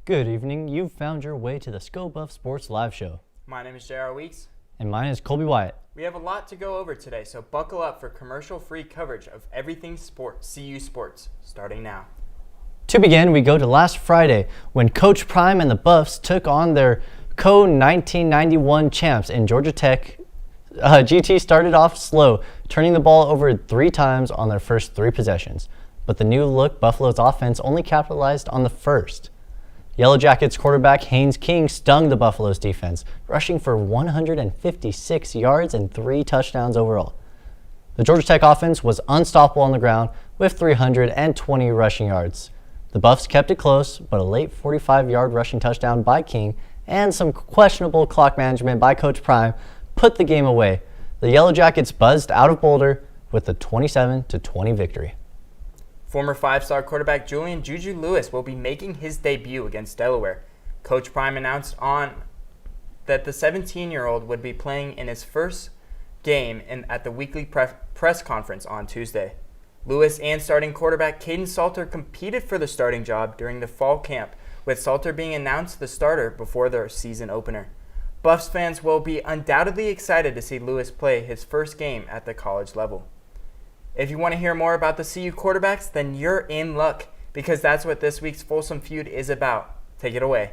Good evening. You've found your way to the Sco Buff Sports Live Show. My name is J.R. Weeks. And mine is Colby Wyatt. We have a lot to go over today, so buckle up for commercial-free coverage of everything sports, CU sports, starting now. To begin, we go to last Friday when Coach Prime and the Buffs took on their co-1991 champs in Georgia Tech. GT started off slow, turning the ball over 3 times on their first 3 possessions. But the new-look Buffalo's offense only capitalized on the first. Yellow Jackets quarterback Haynes King stung the Buffalo's defense, rushing for 156 yards and 3 touchdowns overall. The Georgia Tech offense was unstoppable on the ground with 320 rushing yards. The Buffs kept it close, but a late 45-yard rushing touchdown by King and some questionable clock management by Coach Prime put the game away. The Yellow Jackets buzzed out of Boulder with a 27-20 victory. Former 5-star quarterback Julian Juju Lewis will be making his debut against Delaware. Coach Prime announced that the 17-year-old would be playing in his first game at the weekly press conference on Tuesday. Lewis and starting quarterback Caden Salter competed for the starting job during the fall camp, with Salter being announced the starter before their season opener. Buffs fans will be undoubtedly excited to see Lewis play his first game at the college level. If you want to hear more about the CU quarterbacks, then you're in luck, because that's what this week's Folsom Feud is about. Take it away.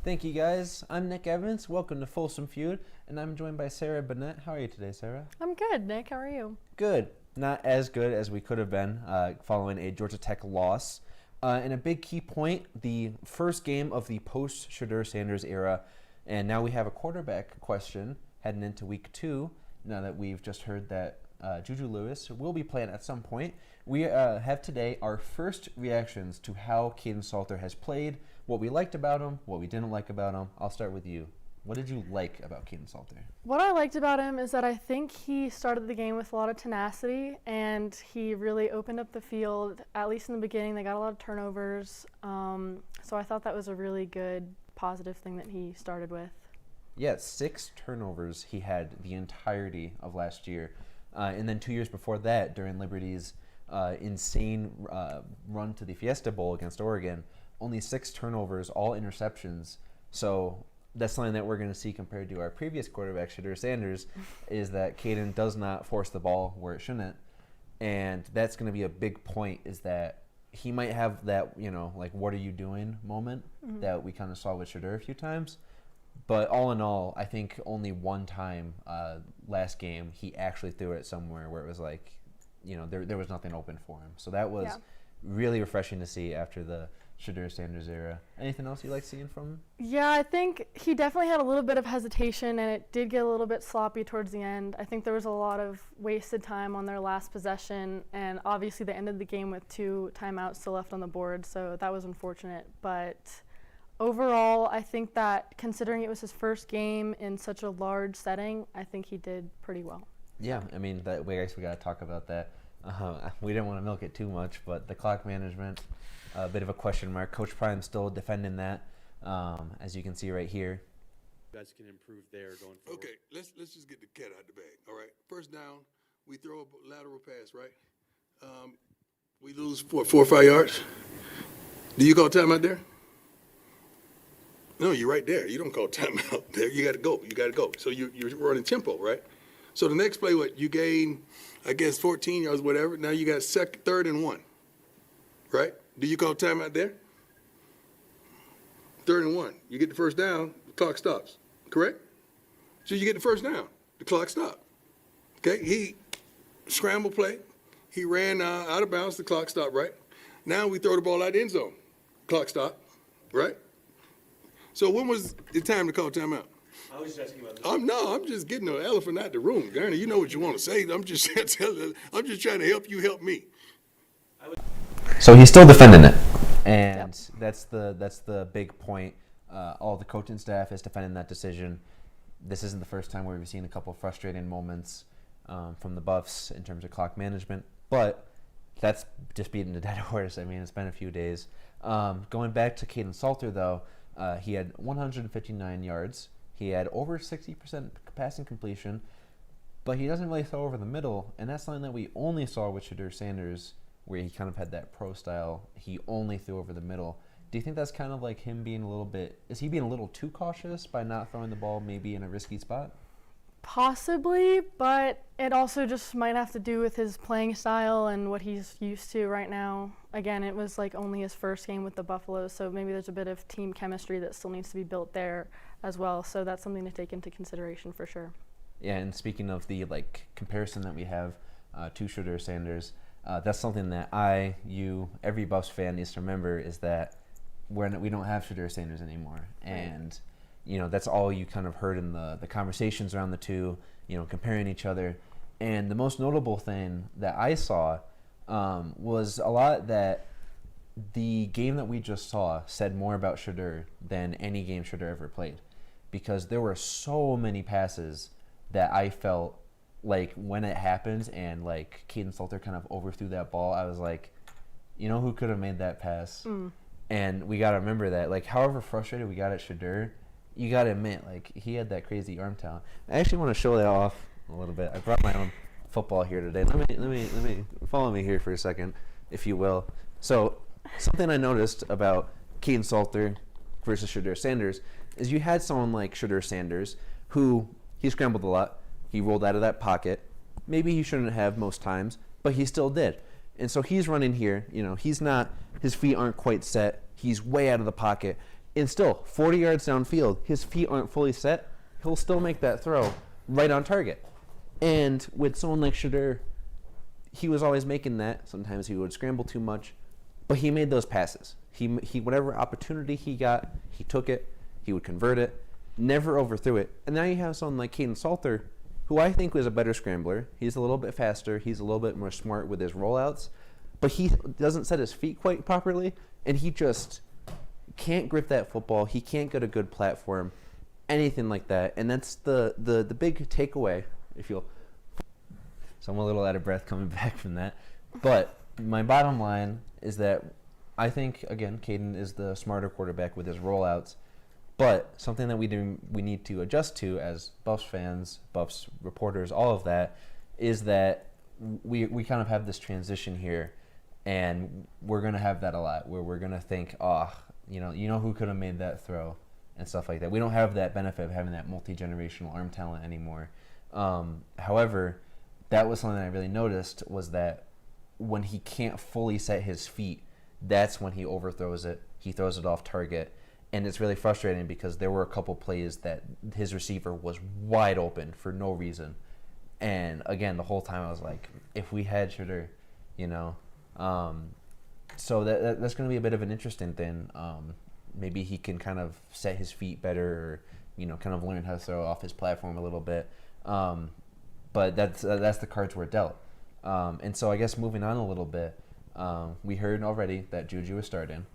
Thank you, guys. I'm Nick Evans. Welcome to Folsom Feud, and I'm joined by Sarah Burnett. How are you today, Sarah? I'm good, Nick. How are you? Good. Not as good as we could have been following a Georgia Tech loss. And a big key point, the first game of the post-Shadur Sanders era, and now we have a quarterback question heading into week 2, now that we've just heard that Juju Lewis will be playing at some point. We have today our first reactions to how Caden Salter has played, what we liked about him, what we didn't like about him. I'll start with you. What did you like about Caden Salter? What I liked about him is that I think he started the game with a lot of tenacity, and he really opened up the field, at least in the beginning. They got a lot of turnovers, so I thought that was a really good, positive thing that he started with. Yeah, 6 turnovers he had the entirety of last year. And then 2 years before that, during Liberty's insane run to the Fiesta Bowl against Oregon, only 6 turnovers, all interceptions. So that's something that we're going to see compared to our previous quarterback, Shadur Sanders, is that Caden does not force the ball where it shouldn't. And that's going to be a big point, is that he might have that, like, what are you doing moment that we kind of saw with Shadur a few times. But all in all, I think only one time last game he actually threw it somewhere where it was like, there was nothing open for him. So that was really refreshing to see after the Shadur Sanders era. Anything else you like seeing from him? Yeah, I think he definitely had a little bit of hesitation, and it did get a little bit sloppy towards the end. I think there was a lot of wasted time on their last possession, and obviously they ended the game with 2 timeouts still left on the board, so that was unfortunate. But overall, I think that considering it was his first game in such a large setting, I think he did pretty well. Yeah, I mean, I guess we got to talk about that. We didn't want to milk it too much, but the clock management, a bit of a question mark. Coach Prime still defending that, as you can see right here. You guys can improve there going forward. Okay, let's just get the cat out the bag. All right, first down, we throw a lateral pass, right? We lose 4 or 5 yards. Do you call timeout there? No, you're right there. You don't call timeout there. You got to go. You got to go. So you're running tempo, right? So the next play, you gain, I guess, 14 yards, whatever. Now you got 3rd and 1, right? Do you call timeout there? 3rd and 1. You get the first down, the clock stops, correct? So you get the first down, the clock stopped. Okay, he scrambled play. He ran out of bounds, the clock stopped, right? Now we throw the ball out the end zone, clock stopped, right? So when was the time to call timeout? I was just asking about this. I'm just getting the elephant out the room, Gurney. You know what you want to say. I'm just trying to help you help me. So he's still defending it, and that's the big point. All the coaching staff is defending that decision. This isn't the first time where we've seen a couple frustrating moments from the Buffs in terms of clock management, but that's just beating the dead horse. I mean, it's been a few days. Going back to Caden Salter, though, he had 159 yards. He had over 60% passing completion, but he doesn't really throw over the middle, and that's something that we only saw with Shadur Sanders where he kind of had that pro style. He only threw over the middle. Do you think that's kind of like him being a little bit, is he being a little too cautious by not throwing the ball maybe in a risky spot? Possibly, but it also just might have to do with his playing style and what he's used to right now. Again, it was like only his first game with the Buffaloes, so maybe there's a bit of team chemistry that still needs to be built there as well. So that's something to take into consideration for sure. Yeah, and speaking of the comparison that we have to Shedeur Sanders, that's something that every Buffs fan needs to remember is that we don't have Shedeur Sanders anymore, and that's all you kind of heard in the conversations around the two, comparing each other. And the most notable thing that I saw was a lot that the game that we just saw said more about Shedeur than any game Shedeur ever played, because there were so many passes that I felt like when it happened and like Caden Salter kind of overthrew that ball, I was like, who could have made that pass? And we got to remember that, like, however frustrated we got at Shedeur, you got to admit, like, he had that crazy arm talent. I actually want to show that off a little bit. I brought my own football here today. Let me follow me here for a second, if you will. So something I noticed about Caden Salter versus Shedeur Sanders is you had someone like Shedeur Sanders who he scrambled a lot. He rolled out of that pocket. Maybe he shouldn't have most times, but he still did. And so he's running here, his feet aren't quite set. He's way out of the pocket. And still, 40 yards downfield, his feet aren't fully set. He'll still make that throw right on target. And with someone like Shedeur, he was always making that. Sometimes he would scramble too much, but he made those passes. He whatever opportunity he got, he took it. He would convert it, never overthrew it. And now you have someone like Caden Salter, who I think was a better scrambler. He's a little bit faster. He's a little bit more smart with his rollouts, but he doesn't set his feet quite properly, and he just can't grip that football. He can't get a good platform, anything like that. And that's the big takeaway, if you'll. So I'm a little out of breath coming back from that. But my bottom line is that I think, again, Caden is the smarter quarterback with his rollouts. But something that we need to adjust to as Buffs fans, Buffs reporters, all of that, is that we kind of have this transition here, and we're going to have that a lot, where we're going to think, who could have made that throw and stuff like that. We don't have that benefit of having that multi-generational arm talent anymore. However, that was something I really noticed, was that when he can't fully set his feet, that's when he overthrows it. He throws it off target. And it's really frustrating because there were a couple plays that his receiver was wide open for no reason. And again, the whole time I was like, if we had Shedeur, so that's going to be a bit of an interesting thing. Maybe he can kind of set his feet better, or kind of learn how to throw off his platform a little bit. But that's the cards we're dealt. And so I guess moving on a little bit, we heard already that Juju is starting.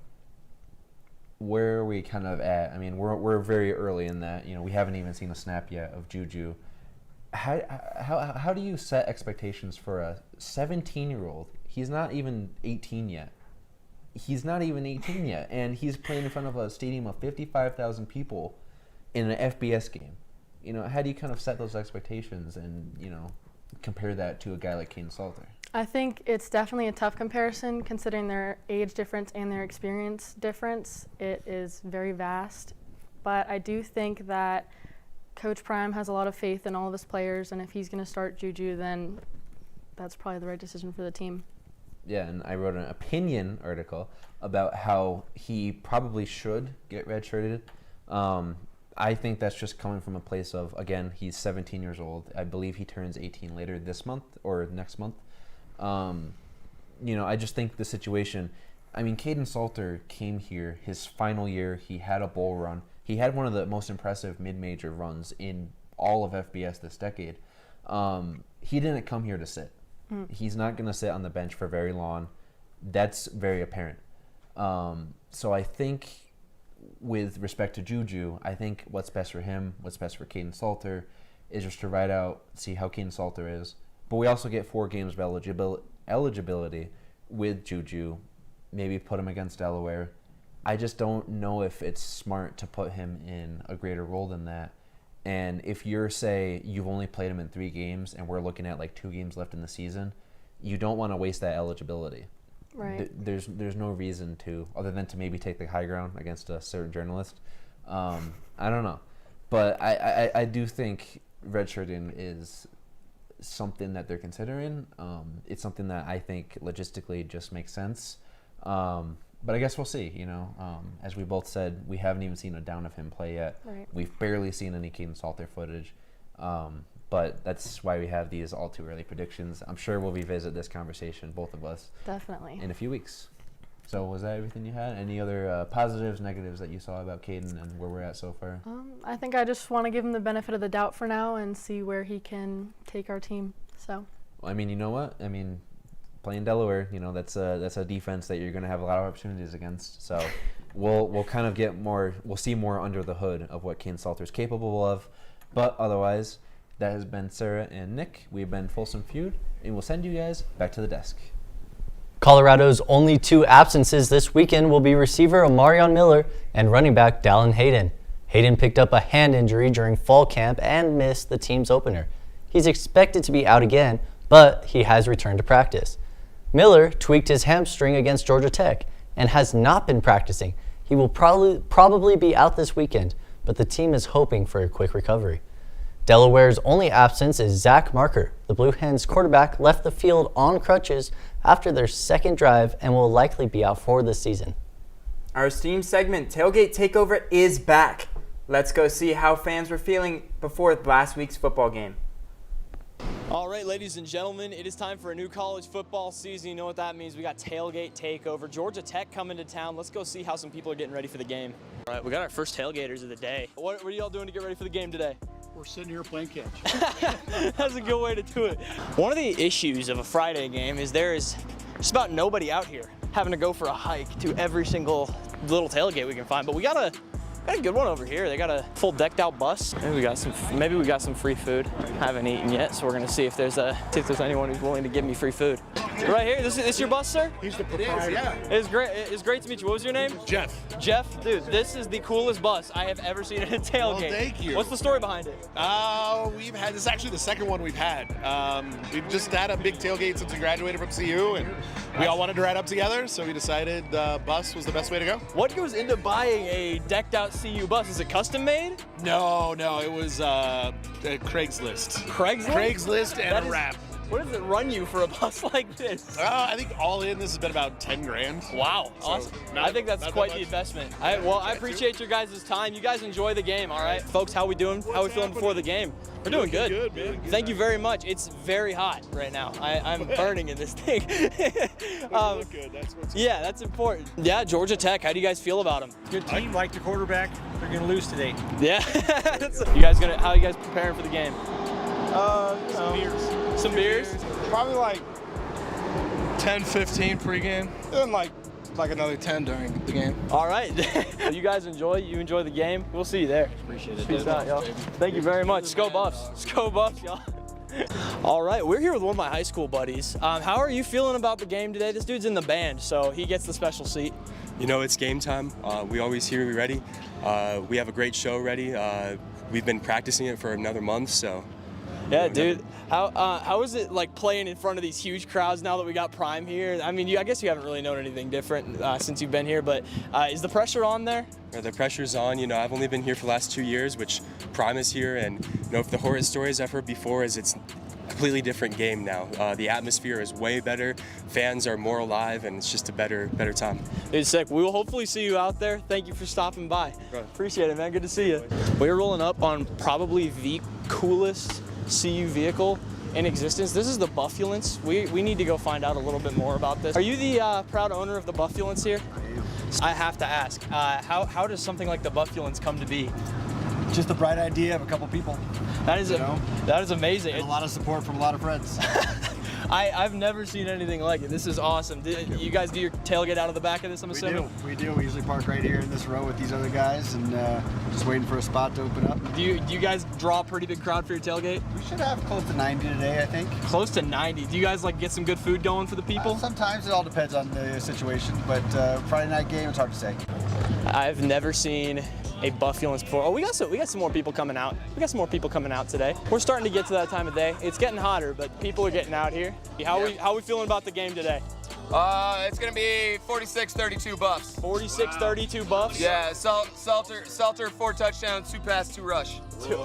Where are we kind of at? I mean, we're very early in that. We haven't even seen a snap yet of Juju. How do you set expectations for a 17-year-old? He's not even 18 yet. And he's playing in front of a stadium of 55,000 people in an FBS game. How do you kind of set those expectations and compare that to a guy like Caden Salter? I think it's definitely a tough comparison considering their age difference and their experience difference. It is very vast. But I do think that Coach Prime has a lot of faith in all of his players, and if he's going to start Juju, then that's probably the right decision for the team. Yeah, and I wrote an opinion article about how he probably should get redshirted. I think that's just coming from a place of, again, he's 17 years old. I believe he turns 18 later this month or next month. I just think the situation, Caden Salter came here his final year. He had a bowl run. He had one of the most impressive mid-major runs in all of FBS this decade. He didn't come here to sit. He's not going to sit on the bench for very long. That's very apparent. So I think with respect to Juju, I think what's best for him, what's best for Caden Salter, is just to ride out, see how Caden Salter is. But we also get 4 games of eligibility with Juju, maybe put him against Delaware. I just don't know if it's smart to put him in a greater role than that. And if you've only played him in 3 games and we're looking at like 2 games left in the season, you don't want to waste that eligibility. Right. There's no reason to, other than to maybe take the high ground against a certain journalist. I don't know. But I do think redshirting is something that they're considering. It's something that I think logistically just makes sense. But I guess we'll see, As we both said, we haven't even seen a down of him play yet. Right. We've barely seen any Caden Salter footage. But that's why we have these all too early predictions. I'm sure we'll revisit this conversation, both of us, Definitely. in a few weeks. So was that everything you had? Any other positives, negatives that you saw about Caden and where we're at so far? I think I just want to give him the benefit of the doubt for now and see where he can take our team. So. Well, I mean, you know what? I mean, playing Delaware, that's a defense that you're going to have a lot of opportunities against. So we'll kind of get more. We'll see more under the hood of what Caden Salter is capable of. But otherwise, that has been Sarah and Nick. We've been Folsom Feud, and we'll send you guys back to the desk. Colorado's only 2 absences this weekend will be receiver Omarion Miller and running back Dallin Hayden. Hayden picked up a hand injury during fall camp and missed the team's opener. He's expected to be out again, but he has returned to practice. Miller tweaked his hamstring against Georgia Tech and has not been practicing. He will probably be out this weekend, but the team is hoping for a quick recovery. Delaware's only absence is Zach Marker. The Blue Hens quarterback left the field on crutches after their second drive and will likely be out for the season. Our esteemed segment, Tailgate Takeover, is back. Let's go see how fans were feeling before last week's football game. All right, ladies and gentlemen, it is time for a new college football season. You know what that means. We got Tailgate Takeover. Georgia Tech coming to town. Let's go see how some people are getting ready for the game. All right, we got our first tailgaters of the day. What are y'all doing to get ready for the game today? We're sitting here playing catch. That's a good way to do it. One of the issues of a Friday game is there is just about nobody out here having to go for a hike to every single little tailgate we can find. But we got a good one over here. They got a full decked out bus. Maybe we got some free food. I haven't eaten yet, so we're gonna see if there's anyone who's willing to give me free food. Right here. This is your bus, sir? He's the proprietor. Yeah. It's great. It's great to meet you. What was your name? Jeff. Jeff, dude, this is the coolest bus I have ever seen at a tailgate. Well, thank you. What's the story behind it? This is actually the second one we've had. We've just had a big tailgate since we graduated from CU, and we all wanted to ride up together, so we decided bus was the best way to go. What goes into buying a decked out CU bus? Is it custom made? No, it was Craigslist. Craigslist? And a wrap. What does it run you for a bus like this? I think all in, this has been about 10 grand. Wow, awesome. I think that's quite the investment. I appreciate your guys' time. You guys enjoy the game, all right? Folks, how we doing? How we feeling before the game? We're doing good. Good, man. Thank you very much. It's very hot right now. I'm burning in this thing. Look good. That's what's Yeah, that's important. Yeah, Georgia Tech, how do you guys feel about them? Good team, like the quarterback. They're going to lose today. Yeah. How are you guys preparing for the game? some beers. Some beers? Probably like 10, 15 pregame, and like another 10 during the game. All right. You guys enjoy the game. We'll see you there. Appreciate it. Peace out, y'all. Thank you very much. Go Buffs. Go Buffs, y'all. All right, we're here with one of my high school buddies. How are you feeling about the game today? This dude's in the band, so he gets the special seat. You know, it's game time. We always here, we ready. We have a great show ready. We've been practicing it for another month, so. Yeah, dude. How is it like playing in front of these huge crowds now that we got Prime here? I mean, I guess you haven't really known anything different since you've been here, but is the pressure on there? The pressure's on. You know, I've only been here for the last 2 years, which Prime is here, and you know, the horror stories I've heard before is it's a completely different game now. The atmosphere is way better. Fans are more alive, and it's just a better time. It's sick. We will hopefully see you out there. Thank you for stopping by. Appreciate it, man. Good to see you. We're rolling up on probably the coolest CU vehicle in existence. This is the Buffulence. We need to go find out a little bit more about this. Are you the proud owner of the Buffulence here? I have to ask, how does something like the Buffulence come to be? Just a bright idea of a couple people. That is amazing. And a lot of support from a lot of friends. I've never seen anything like it. This is awesome. You guys do your tailgate out of the back of this, I'm assuming? We do. We usually park right here in this row with these other guys and just waiting for a spot to open up. Do you guys draw a pretty big crowd for your tailgate? We should have close to 90 today, I think. Close to 90. Do you guys like get some good food going for the people? Sometimes it all depends on the situation, but Friday night game, it's hard to say. I've never seen a Buffulence before. Oh, we got some more people coming out. We got some more people coming out today. We're starting to get to that time of day. It's getting hotter, but people are getting out here. How are we feeling about the game today? It's going to be 46-32 Buffs. 46-32 Buffs? Yeah, Salter 4 touchdowns, 2 pass, 2 rush.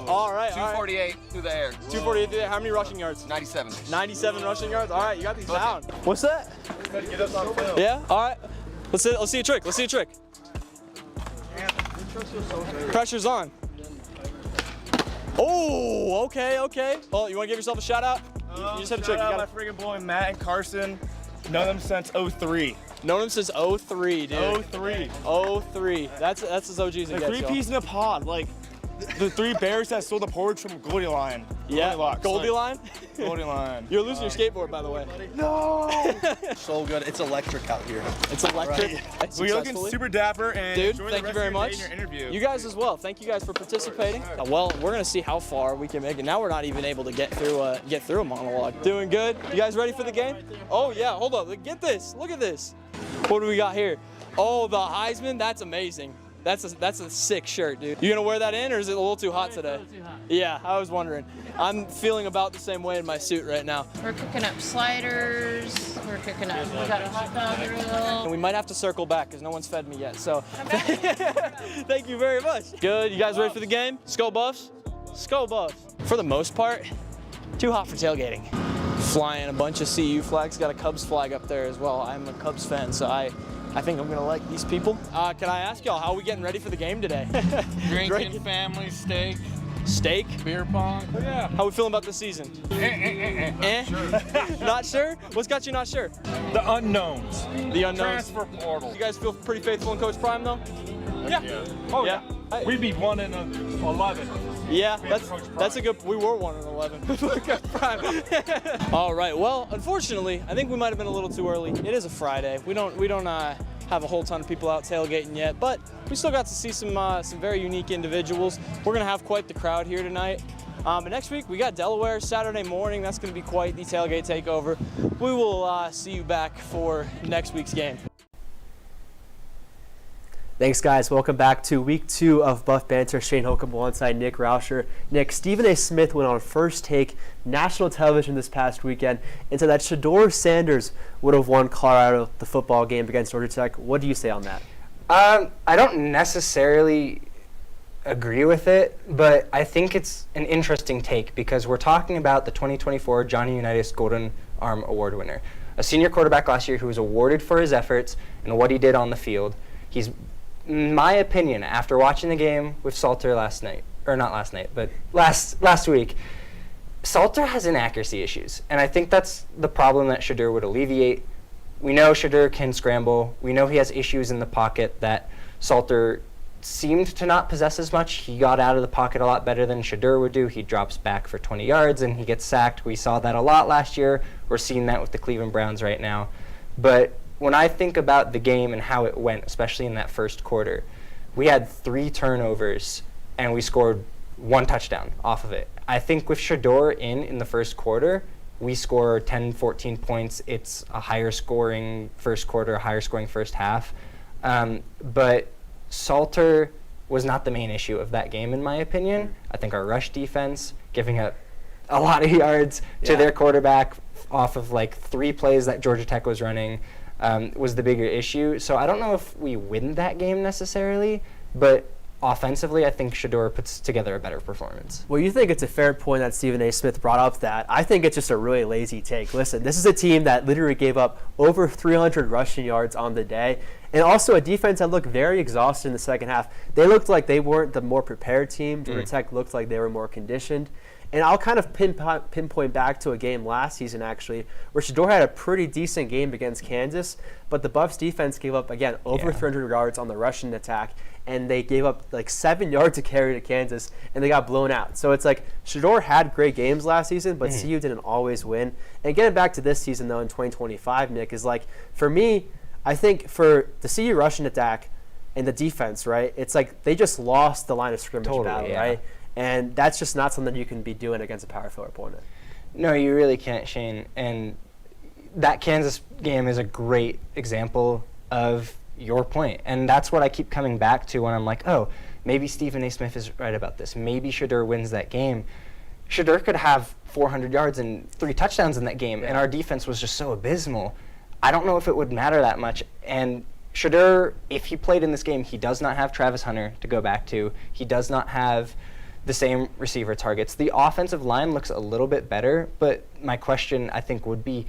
All right. 248 through the air. 248 through the air. How many rushing yards? 97. 97 rushing yards? All right, you got these down. What's that? Yeah? All right. Let's see a trick. Let's see a trick. Pressure's on. Oh, okay. Oh, you want to give yourself a shout out? You just had a trick. Shout out my friggin' boy Matt and Carson. Known them since 03. Known him since 03, dude. 03. 03. That's as OG as it The gets, 3 peas in a pod. Like, the 3 bears that stole the porridge from Goldie Line. Yeah, Goldilocks. Goldie Line? Goldie Line. You're losing your skateboard, by the way. No! So good. It's electric out here. It's electric. Right. We're looking super dapper, and dude, enjoy thank the you rest very of your day much. in your interview. You guys as well. Thank you guys for participating. Well, we're gonna see how far we can make it. Now we're not even able to get through a monologue. Doing good. You guys ready for the game? Oh yeah. Hold up. Get this. Look at this. What do we got here? Oh, the Heisman. That's amazing. That's a sick shirt, dude. You gonna wear that in, or is it a little too hot today? It's a little too hot. Yeah, I was wondering. I'm feeling about the same way in my suit right now. We're cooking up sliders. We got a hot dog grill. And we might have to circle back because no one's fed me yet. So, thank you very much. Good. You guys ready for the game? Skull Buffs. Skull Buffs. For the most part, too hot for tailgating. Flying a bunch of CU flags. Got a Cubs flag up there as well. I'm a Cubs fan, so I think I'm gonna like these people. Can I ask y'all, how are we getting ready for the game today? Drinking, family, steak. Steak? Beer pong. Oh, yeah. How we feeling about the season? Not sure? What's got you not sure? The unknowns. The unknowns. Transfer portal. You guys feel pretty faithful in Coach Prime, though? Yeah. Oh, yeah. We'd be 1-11. Yeah, that's a good. We were 1-11. All right. Well, unfortunately, I think we might have been a little too early. It is a Friday. We don't have a whole ton of people out tailgating yet, but we still got to see some very unique individuals. We're gonna have quite the crowd here tonight. But next week we got Delaware Saturday morning. That's gonna be quite the tailgate takeover. We will see you back for next week's game. Thanks, guys. Welcome back to week 2 of Buff Banter. Shane Holcomb alongside Nick Rauscher. Nick, Stephen A. Smith went on First Take national television this past weekend and said that Shedeur Sanders would have won Colorado the football game against Georgia Tech. What do you say on that? I don't necessarily agree with it, but I think it's an interesting take because we're talking about the 2024 Johnny Unitas Golden Arm Award winner, a senior quarterback last year who was awarded for his efforts and what he did on the field. He's, in my opinion, after watching the game with Salter last week, Salter has inaccuracy issues, and I think that's the problem that Shedeur would alleviate. We know Shedeur can scramble. We know he has issues in the pocket that Salter seemed to not possess as much. He got out of the pocket a lot better than Shedeur would do. He drops back for 20 yards, and he gets sacked. We saw that a lot last year. We're seeing that with the Cleveland Browns right now. But when I think about the game and how it went, especially in that first quarter, we had 3 turnovers and we scored 1 touchdown off of it. I think with Shedeur in the first quarter, we score 10, 14 points. It's a higher scoring first quarter, a higher scoring first half. But Salter was not the main issue of that game, in my opinion. I think our rush defense, giving up a lot of yards to their quarterback off of like 3 plays that Georgia Tech was running, was the bigger issue. So I don't know if we win that game necessarily, but offensively, I think Shedeur puts together a better performance. Well, you think it's a fair point that Stephen A. Smith brought up that. I think it's just a really lazy take. Listen, this is a team that literally gave up over 300 rushing yards on the day, and also a defense that looked very exhausted in the second half. They looked like they weren't the more prepared team. Georgia Tech looked like they were more conditioned. And I'll kind of pinpoint back to a game last season, actually, where Shedeur had a pretty decent game against Kansas, but the Buffs defense gave up, again, over 300 yards on the rushing attack, and they gave up like 7 yards to carry to Kansas, and they got blown out. So it's like Shedeur had great games last season, but CU didn't always win. And getting back to this season, though, in 2025, Nick, is like, for me, I think for the CU rushing attack and the defense, right, it's like they just lost the line of scrimmage battle, right? And that's just not something you can be doing against a Power 4 opponent. No, you really can't, Shane. And that Kansas game is a great example of your point. And that's what I keep coming back to when I'm like, oh, maybe Stephen A. Smith is right about this. Maybe Shedeur wins that game. Shedeur could have 400 yards and 3 touchdowns in that game, and our defense was just so abysmal. I don't know if it would matter that much. And Shedeur, if he played in this game, he does not have Travis Hunter to go back to. He does not have the same receiver targets. The offensive line looks a little bit better, but my question, I think, would be,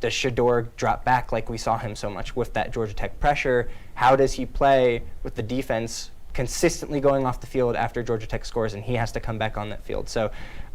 does Shedeur drop back like we saw him so much with that Georgia Tech pressure? How does he play with the defense consistently going off the field after Georgia Tech scores and he has to come back on that field? So,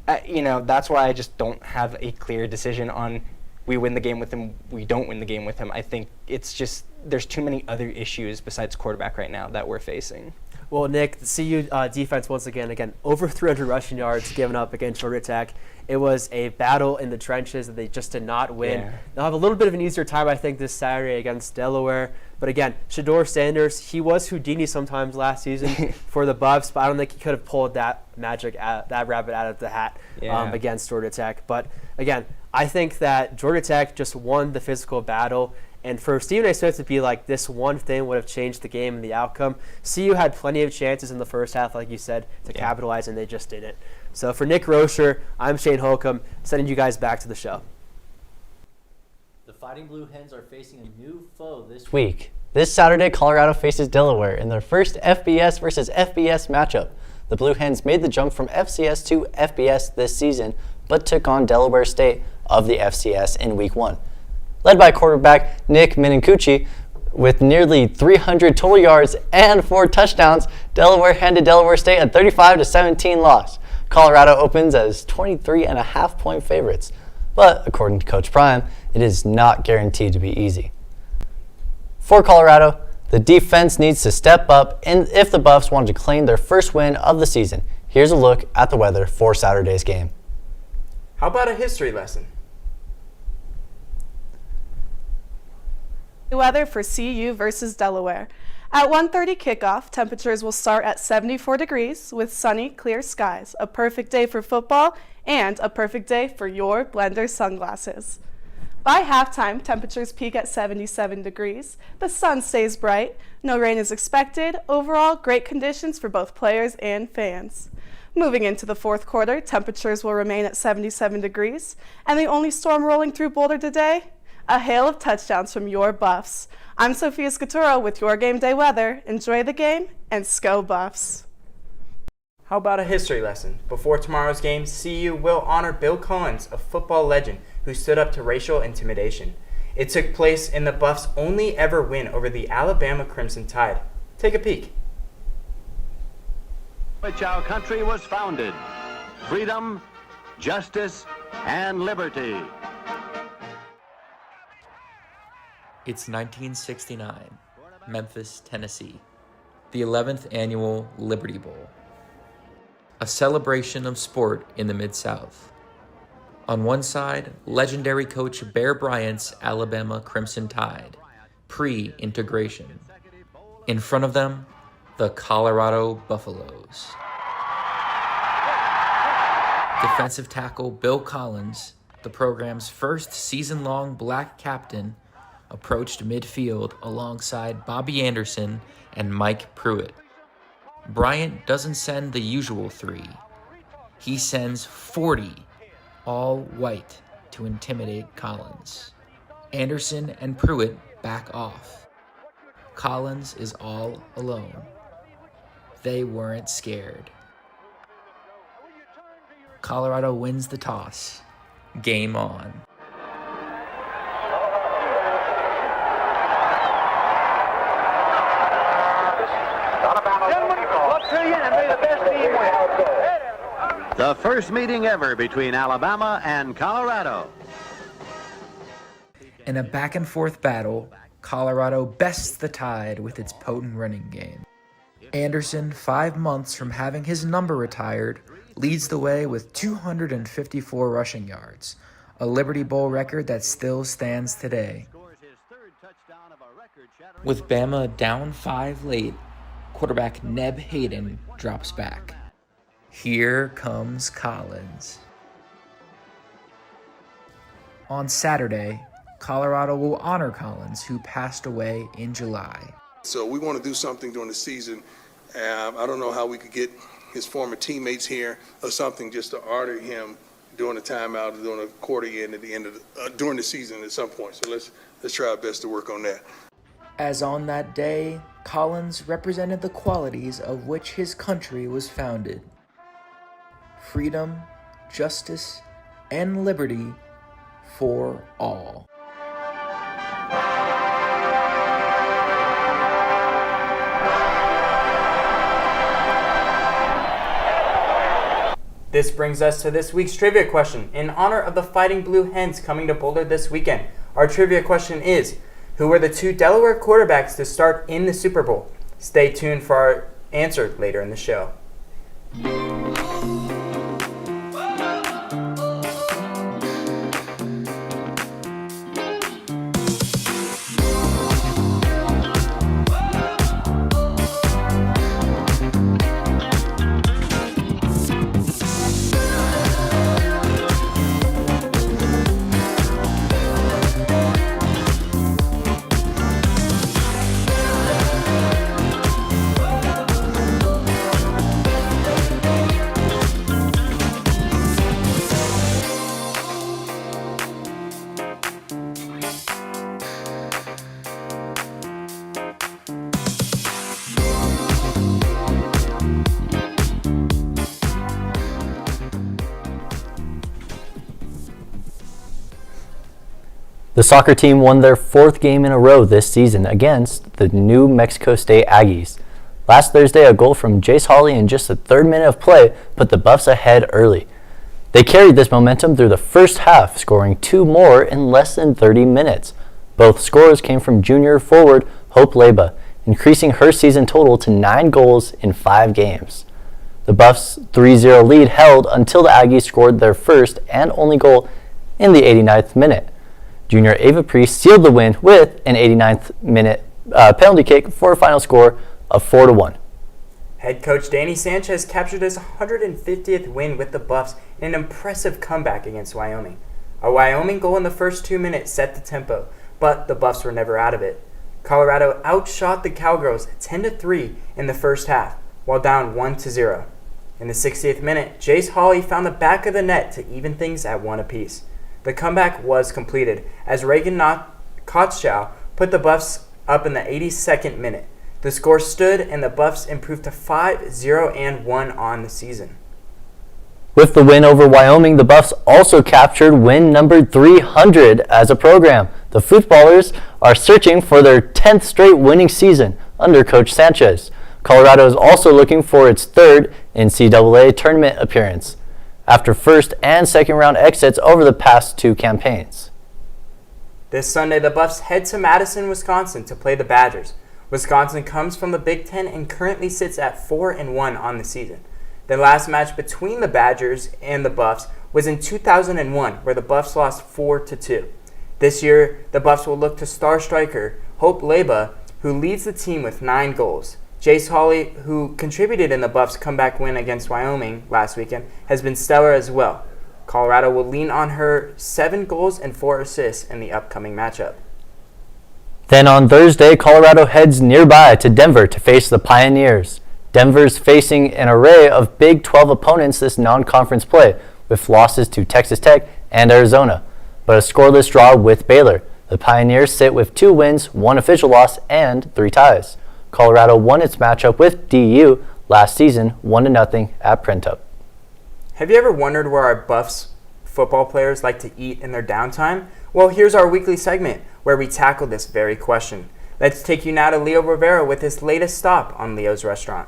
that's why I just don't have a clear decision on we win the game with him, we don't win the game with him. I think it's just there's too many other issues besides quarterback right now that we're facing. Well, Nick, the CU defense once again, over 300 rushing yards given up against Georgia Tech. It was a battle in the trenches that they just did not win. Yeah. They'll have a little bit of an easier time, I think, this Saturday against Delaware. But again, Shedeur Sanders, he was Houdini sometimes last season for the Buffs, but I don't think he could have pulled that rabbit out of the hat against Georgia Tech. But again, I think that Georgia Tech just won the physical battle. And for Stephen A. Smith to be like, this one thing would have changed the game and the outcome, CU had plenty of chances in the first half, like you said, to capitalize, and they just didn't. So for Nick Rocher, I'm Shane Holcomb, sending you guys back to the show. The Fighting Blue Hens are facing a new foe this week. This Saturday, Colorado faces Delaware in their first FBS versus FBS matchup. The Blue Hens made the jump from FCS to FBS this season, but took on Delaware State of the FCS in Week 1. Led by quarterback Nick Minincucci, with nearly 300 total yards and 4 touchdowns, Delaware handed Delaware State a 35-17 loss. Colorado opens as 23.5-point favorites, but according to Coach Prime, it is not guaranteed to be easy. For Colorado, the defense needs to step up if the Buffs want to claim their first win of the season. Here's a look at the weather for Saturday's game. How about a history lesson? Weather for CU versus Delaware. At 1:30 kickoff, temperatures will start at 74 degrees with sunny, clear skies. A perfect day for football and a perfect day for your Blender sunglasses. By halftime, temperatures peak at 77 degrees. The sun stays bright. No rain is expected. Overall, great conditions for both players and fans. Moving into the fourth quarter, temperatures will remain at 77 degrees. And the only storm rolling through Boulder today? A hail of touchdowns from your Buffs. I'm Sophia Scaturo with your game day weather. Enjoy the game and Sco Buffs. How about a history lesson? Before tomorrow's game, CU will honor Bill Collins, a football legend who stood up to racial intimidation. It took place in the Buffs' only ever win over the Alabama Crimson Tide. Take a peek. Which our country was founded. Freedom, justice, and liberty. It's 1969, Memphis, Tennessee, the 11th annual Liberty Bowl, a celebration of sport in the Mid-South. On one side, legendary coach Bear Bryant's Alabama Crimson Tide, pre-integration. In front of them, the Colorado Buffaloes. Defensive tackle Bill Collins, the program's first season-long black captain, approached midfield alongside Bobby Anderson and Mike Pruitt. Bryant doesn't send the usual 3. He sends 40, all white, to intimidate Collins. Anderson and Pruitt back off. Collins is all alone. They weren't scared. Colorado wins the toss. Game on. The first meeting ever between Alabama and Colorado. In a back-and-forth battle, Colorado bests the Tide with its potent running game. Anderson, 5 months from having his number retired, leads the way with 254 rushing yards, a Liberty Bowl record that still stands today. With Bama down 5 late, quarterback Neb Hayden drops back. Here comes Collins. On Saturday, Colorado will honor Collins, who passed away in July. So we want to do something during the season. I don't know how we could get his former teammates here or something just to honor him during the timeout, during the quarter end, at the end of during the season at some point. So let's try our best to work on that. As on that day, Collins represented the qualities of which his country was founded: freedom, justice, and liberty for all. This brings us to this week's trivia question. In honor of the Fighting Blue Hens coming to Boulder this weekend, our trivia question is, who were the 2 Delaware quarterbacks to start in the Super Bowl? Stay tuned for our answer later in the show. The soccer team won their 4th game in a row this season against the New Mexico State Aggies. Last Thursday, a goal from Jace Hawley in just the 3rd minute of play put the Buffs ahead early. They carried this momentum through the first half, scoring 2 more in less than 30 minutes. Both scores came from junior forward Hope Leba, increasing her season total to 9 goals in 5 games. The Buffs' 3-0 lead held until the Aggies scored their first and only goal in the 89th minute. Junior Ava Priest sealed the win with an 89th minute penalty kick for a final score of 4-1. Head coach Danny Sanchez captured his 150th win with the Buffs in an impressive comeback against Wyoming. A Wyoming goal in the first 2 minutes set the tempo, but the Buffs were never out of it. Colorado outshot the Cowgirls 10-3 in the first half, while down 1-0. In the 60th minute, Jace Hawley found the back of the net to even things at 1 apiece. The comeback was completed as Reagan Kotschow put the Buffs up in the 82nd minute. The score stood and the Buffs improved to 5-0-1 on the season. With the win over Wyoming, the Buffs also captured win number 300 as a program. The footballers are searching for their 10th straight winning season under Coach Sanchez. Colorado is also looking for its 3rd NCAA tournament appearance, after first and second round exits over the past 2 campaigns. This Sunday, the Buffs head to Madison, Wisconsin to play the Badgers. Wisconsin comes from the Big Ten and currently sits at 4-1 on the season. The last match between the Badgers and the Buffs was in 2001, where the Buffs lost 4-2. This year, the Buffs will look to star striker Hope Leba, who leads the team with 9 goals. Jace Hawley, who contributed in the Buffs' comeback win against Wyoming last weekend, has been stellar as well. Colorado will lean on her 7 goals and 4 assists in the upcoming matchup. Then on Thursday, Colorado heads nearby to Denver to face the Pioneers. Denver's facing an array of Big 12 opponents this non-conference play, with losses to Texas Tech and Arizona, but a scoreless draw with Baylor. The Pioneers sit with 2 wins, 1 official loss, and 3 ties. Colorado won its matchup with DU last season 1-0 at Printup. Have you ever wondered where our Buffs football players like to eat in their downtime? Well, here's our weekly segment where we tackle this very question. Let's take you now to Leo Rivera with his latest stop on Leo's Restaurant.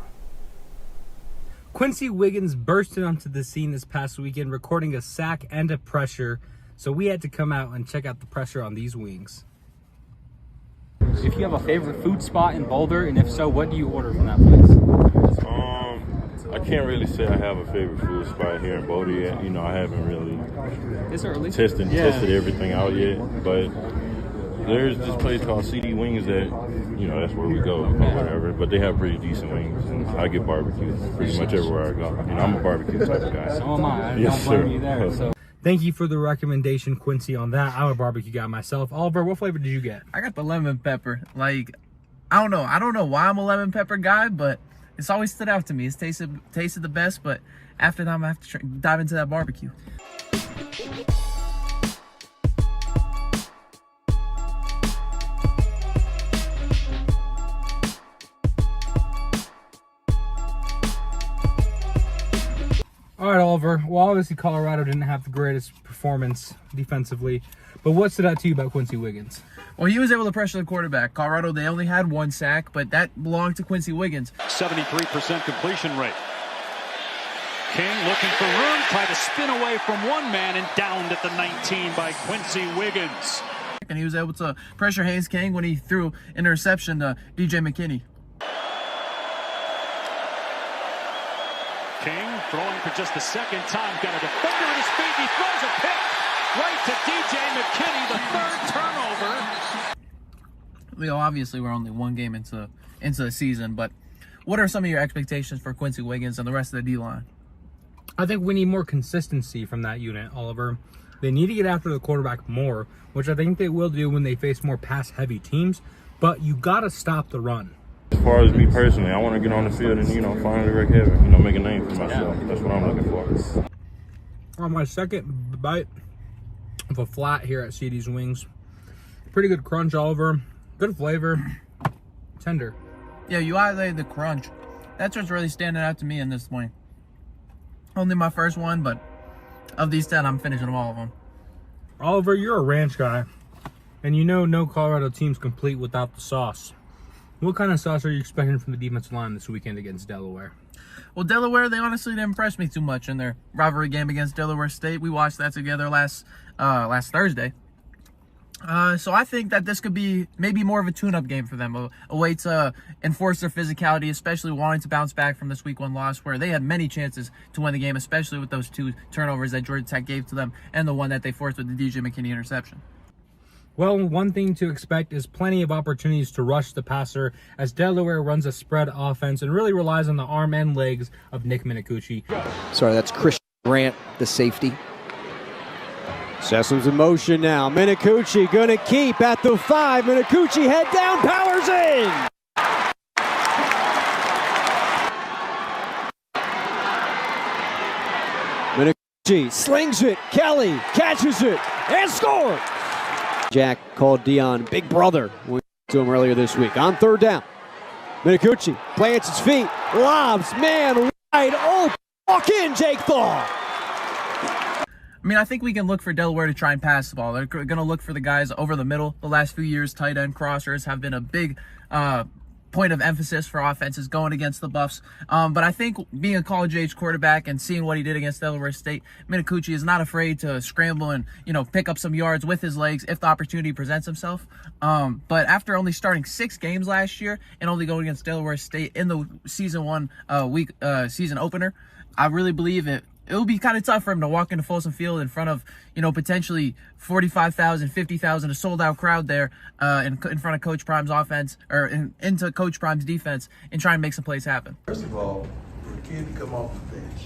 Quincy Wiggins bursted onto the scene this past weekend, recording a sack and a pressure, so we had to come out and check out the pressure on these wings. If you have a favorite food spot in Boulder, and if so, what do you order from that place? I can't really say I have a favorite food spot here in Boulder yet. You know, I haven't really tested everything out yet, but there's this place called CD Wings that, you know, that's where we go or whatever, but they have pretty decent wings, and I get barbecue pretty much everywhere I go. You know, I'm a barbecue type of guy. So am I. Yes, don't blame sir. you there. So. Thank you for the recommendation, Quincy, on that. I'm a barbecue guy myself. Oliver, what flavor did you get? I got the lemon pepper. Like, I don't know why I'm a lemon pepper guy, but it's always stood out to me. It's tasted the best, but after that, I'm going to have to dive into that barbecue. All right, Oliver. Well, obviously Colorado didn't have the greatest performance defensively, but what stood out to you about Quincy Wiggins? Well, he was able to pressure the quarterback. Colorado, they only had 1 sack, but that belonged to Quincy Wiggins. 73% completion rate. King looking for room, tried to spin away from one man and downed at the 19 by Quincy Wiggins. And he was able to pressure Haynes King when he threw interception to DJ McKinney. King throwing for just the second time, got a defender at his feet, he throws a pick right to DJ McKinney, the 3rd turnover. Leo, obviously we're only 1 game into the season, but what are some of your expectations for Quincy Wiggins and the rest of the D-line? I think we need more consistency from that unit, Oliver. They need to get after the quarterback more, which I think they will do when they face more pass-heavy teams, but you got to stop the run. As far as me personally, I want to get on the field and, finally wreak havoc, make a name for myself. That's what I'm looking for. On my second bite of a flat here at CD's Wings, pretty good crunch, Oliver. Good flavor. Tender. Yeah, you highlighted the crunch. That's what's really standing out to me in this point. Only my first one, but of these 10, I'm finishing all of them. Oliver, you're a ranch guy, and no Colorado team's complete without the sauce. What kind of sauce are you expecting from the defensive line this weekend against Delaware? Well, Delaware, they honestly didn't impress me too much in their rivalry game against Delaware State. We watched that together last Thursday. So I think that this could be maybe more of a tune-up game for them, a way to enforce their physicality, especially wanting to bounce back from this week 1 loss where they had many chances to win the game, especially with those 2 turnovers that Georgia Tech gave to them and the one that they forced with the DJ McKinney interception. Well, one thing to expect is plenty of opportunities to rush the passer as Delaware runs a spread offense and really relies on the arm and legs of Nick Minicucci. Sorry, that's Christian Grant, the safety. Sessum's in motion now. Minicucci gonna keep at the 5. Minicucci head down, powers in! Minicucci slings it. Kelly catches it and scores! Jack called Dion Big Brother to him earlier this week. On 3rd down, Minicucci plants his feet, lobs, man wide open. Walk in, Jake Thaw. I mean, I think we can look for Delaware to try and pass the ball. They're going to look for the guys over the middle. The last few years, tight end crossers have been a big point of emphasis for offenses going against the Buffs. But I think being a college-age quarterback and seeing what he did against Delaware State, Minicucci is not afraid to scramble and, pick up some yards with his legs if the opportunity presents himself. But after only starting 6 games last year and only going against Delaware State in the season 1 season opener, I really believe it will be kind of tough for him to walk into Folsom Field in front of, potentially 45,000, 50,000, a sold-out crowd there in front of Coach Prime's offense, or into Coach Prime's defense, and try and make some plays happen. First of all, for a kid to come off the bench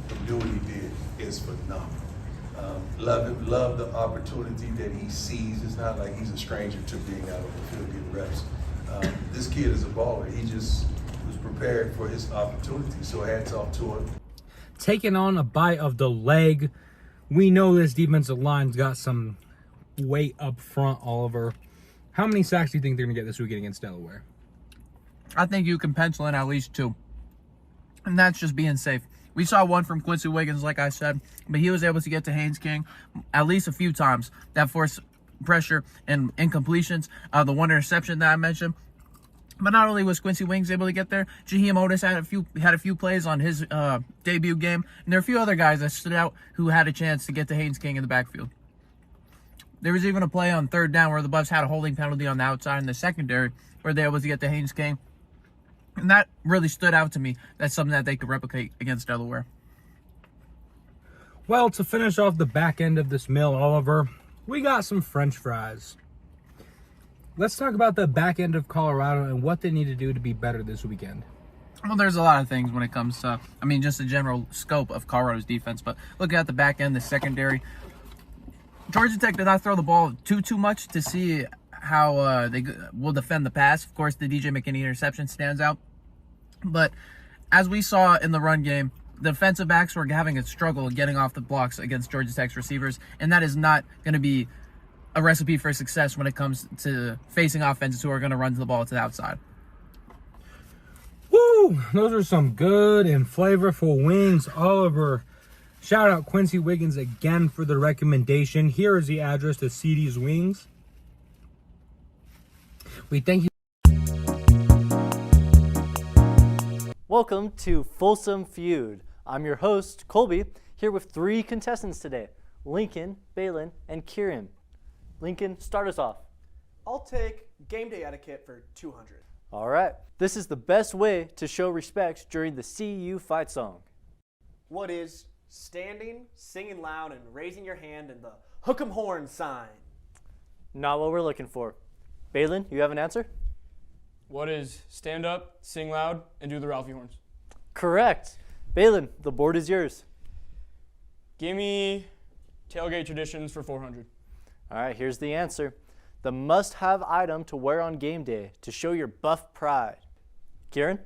and do what he did is phenomenal. Love the opportunity that he sees. It's not like he's a stranger to being out on the field getting reps. This kid is a baller. He just was prepared for his opportunity, so hats off to him. Taking on a bite of the leg. We know this defensive line's got some weight up front, Oliver. How many sacks do you think they're going to get this weekend against Delaware? I think you can pencil in at least 2. And that's just being safe. We saw one from Quincy Wiggins, like I said, but he was able to get to Haynes King at least a few times. That forced pressure and incompletions. The one interception that I mentioned. But not only was Quincy Wiggins able to get there, Jaheim Otis had a few plays on his debut game, and there are a few other guys that stood out who had a chance to get to Haynes King in the backfield. There was even a play on 3rd down where the Buffs had a holding penalty on the outside in the secondary where they were able to get to Haynes King. And that really stood out to me. That's something that they could replicate against Delaware. Well, to finish off the back end of this meal, Oliver, we got some French fries. Let's talk about the back end of Colorado and what they need to do to be better this weekend. Well, there's a lot of things when it comes to, just the general scope of Colorado's defense. But looking at the back end, the secondary, Georgia Tech did not throw the ball too much to see how they will defend the pass. Of course, the DJ McKinney interception stands out. But as we saw in the run game, defensive backs were having a struggle getting off the blocks against Georgia Tech's receivers, and that is not going to be a recipe for success when it comes to facing offenses who are going to run the ball to the outside. Woo! Those are some good and flavorful wings, Oliver. Shout out Quincy Wiggins again for the recommendation. Here is the address to CD's Wings. We thank you. Welcome to Folsom Feud. I'm your host, Colby, here with 3 contestants today, Lincoln, Balin, and Kieran. Lincoln, start us off. I'll take game day etiquette for 200. All right. This is the best way to show respect during the CU fight song. What is standing, singing loud, and raising your hand in the hook 'em horn sign? Not what we're looking for. Balin, you have an answer? What is stand up, sing loud, and do the Ralphie horns? Correct. Balin, the board is yours. Give me tailgate traditions for 400. All right, here's the answer. The must-have item to wear on game day to show your buff pride. Kieran?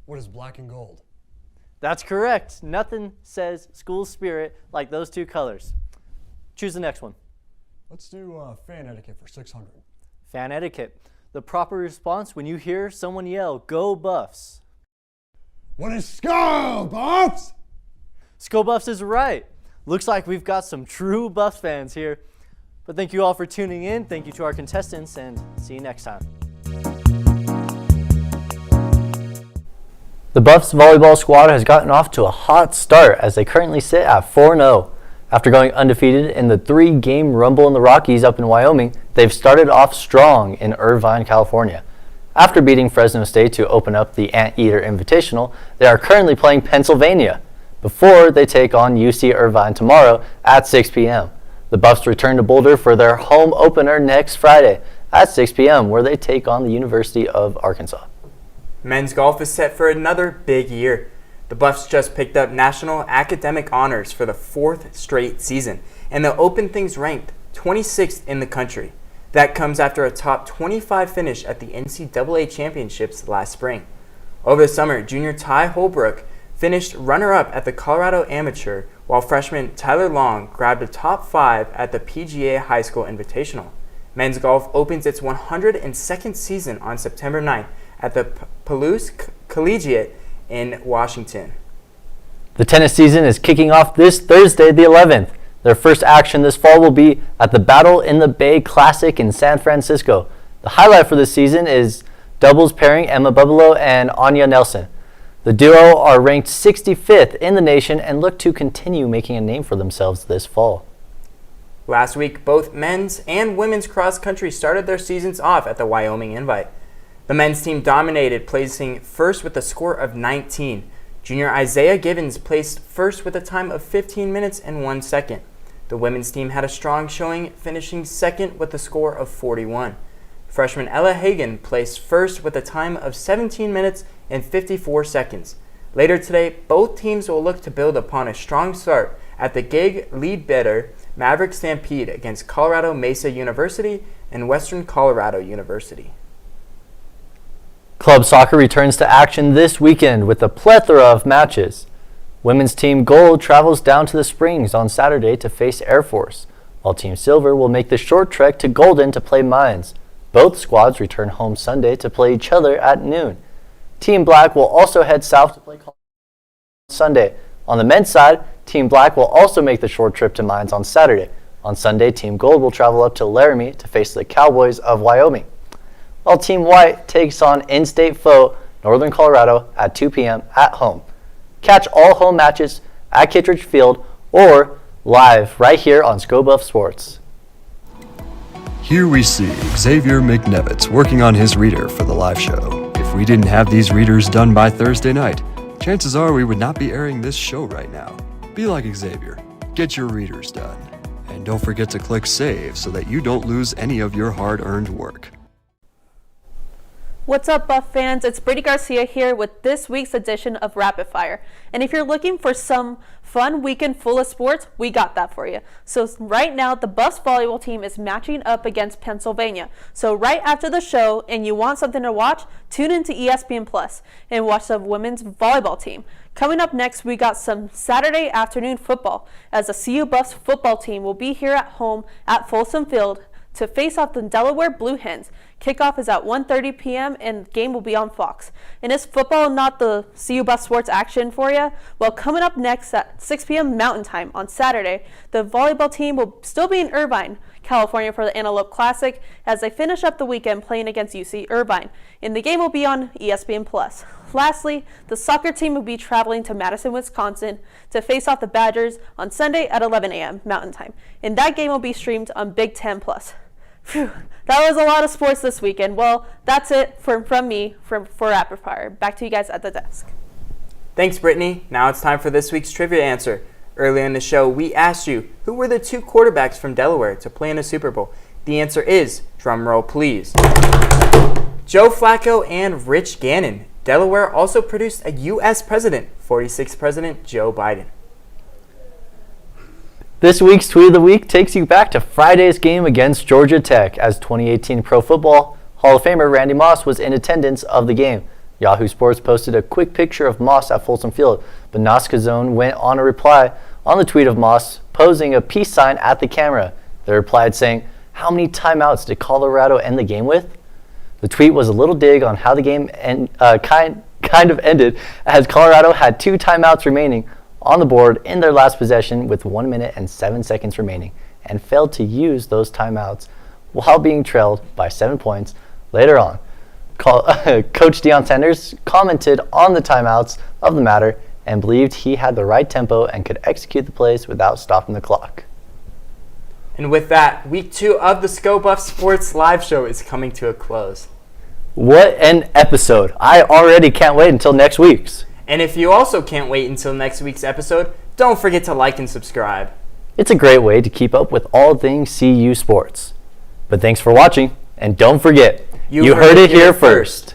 What is black and gold? That's correct. Nothing says school spirit like those 2 colors. Choose the next one. Let's do fan etiquette for 600. Fan etiquette. The proper response when you hear someone yell, "Go Buffs." What is Skull Buffs? Skull Buffs is right. Looks like we've got some true Buffs fans here. But thank you all for tuning in. Thank you to our contestants, and see you next time. The Buffs volleyball squad has gotten off to a hot start as they currently sit at 4-0. After going undefeated in the 3-game Rumble in the Rockies up in Wyoming, they've started off strong in Irvine, California. After beating Fresno State to open up the Anteater Invitational, they are currently playing Pennsylvania before they take on UC Irvine tomorrow at 6 p.m. The Buffs return to Boulder for their home opener next Friday at 6 p.m. where they take on the University of Arkansas. Men's golf is set for another big year. The Buffs just picked up national academic honors for the 4th straight season, and they'll open things ranked 26th in the country. That comes after a top 25 finish at the NCAA championships last spring. Over the summer, junior Ty Holbrook finished runner-up at the Colorado Amateur, while freshman Tyler Long grabbed a top 5 at the PGA High School Invitational. Men's golf opens its 102nd season on September 9th at the Palouse Collegiate in Washington. The tennis season is kicking off this Thursday, the 11th. Their first action this fall will be at the Battle in the Bay Classic in San Francisco. The highlight for this season is doubles pairing Emma Bubalo and Anya Nelson. The duo are ranked 65th in the nation and look to continue making a name for themselves this fall. Last week, both men's and women's cross country started their seasons off at the Wyoming Invite. The men's team dominated, placing first with a score of 19. Junior Isaiah Givens placed first with a time of 15 minutes and 1 second. The women's team had a strong showing, finishing second with a score of 41. Freshman Ella Hagan placed first with a time of 17 minutes and 54 seconds. Later today, both teams will look to build upon a strong start at the Gig Leadbetter Maverick Stampede against Colorado Mesa University and Western Colorado University. Club soccer returns to action this weekend with a plethora of matches. Women's Team Gold travels down to the Springs on Saturday to face Air Force, while Team Silver will make the short trek to Golden to play Mines. Both squads return home Sunday to play each other at noon. Team Black will also head south to play Colorado Sunday. On the men's side, Team Black will also make the short trip to Mines on Saturday. On Sunday, Team Gold will travel up to Laramie to face the Cowboys of Wyoming, while Team White takes on in-state foe Northern Colorado at 2 p.m. at home. Catch all home matches at Kittredge Field or live right here on ScoBuff Sports. Here we see Xavier McNevitz working on his reader for the live show. If we didn't have these readers done by Thursday night, chances are we would not be airing this show right now. Be like Xavier. Get your readers done. And don't forget to click save so that you don't lose any of your hard-earned work. What's up, Buff fans? It's Brady Garcia here with this week's edition of Rapid Fire. And if you're looking for some fun weekend full of sports, we got that for you. So right now, the Buffs volleyball team is matching up against Pennsylvania. So right after the show, and you want something to watch, tune into ESPN Plus and watch the women's volleyball team. Coming up next, we got some Saturday afternoon football, as the CU Buffs football team will be here at home at Folsom Field to face off the Delaware Blue Hens. Kickoff is at 1:30 p.m. and the game will be on Fox. And is football not the CU Buffs sports action for you? Well, coming up next at 6 p.m. Mountain Time on Saturday, the volleyball team will still be in Irvine, California for the Antelope Classic as they finish up the weekend playing against UC Irvine. And the game will be on ESPN Plus. Lastly, the soccer team will be traveling to Madison, Wisconsin to face off the Badgers on Sunday at 11 a.m. Mountain Time. And that game will be streamed on Big Ten Plus. Phew, that was a lot of sports this weekend. Well, that's it from me for Rapid Fire. Back to you guys at the desk. Thanks, Brittany. Now it's time for this week's trivia answer. Earlier in the show, we asked you, who were the 2 quarterbacks from Delaware to play in a Super Bowl? The answer is, drum roll please, Joe Flacco and Rich Gannon. Delaware also produced a U.S. president, 46th President Joe Biden. This week's Tweet of the Week takes you back to Friday's game against Georgia Tech, as 2018 Pro Football Hall of Famer Randy Moss was in attendance of the game. Yahoo Sports posted a quick picture of Moss at Folsom Field, but Noskazone went on a reply on the tweet of Moss posing a peace sign at the camera. They replied saying, "How many timeouts did Colorado end the game with?" The tweet was a little dig on how the game kind of ended, as Colorado had 2 timeouts remaining on the board in their last possession with 1 minute and 7 seconds remaining, and failed to use those timeouts while being trailed by 7 points later on. Coach Deion Sanders commented on the timeouts of the matter and believed he had the right tempo and could execute the plays without stopping the clock. And with that, week 2 of the Scope Buff Sports Live Show is coming to a close. What an episode. I already can't wait until next week's. And if you also can't wait until next week's episode, don't forget to like and subscribe. It's a great way to keep up with all things CU sports. But thanks for watching, and don't forget, you heard it here first.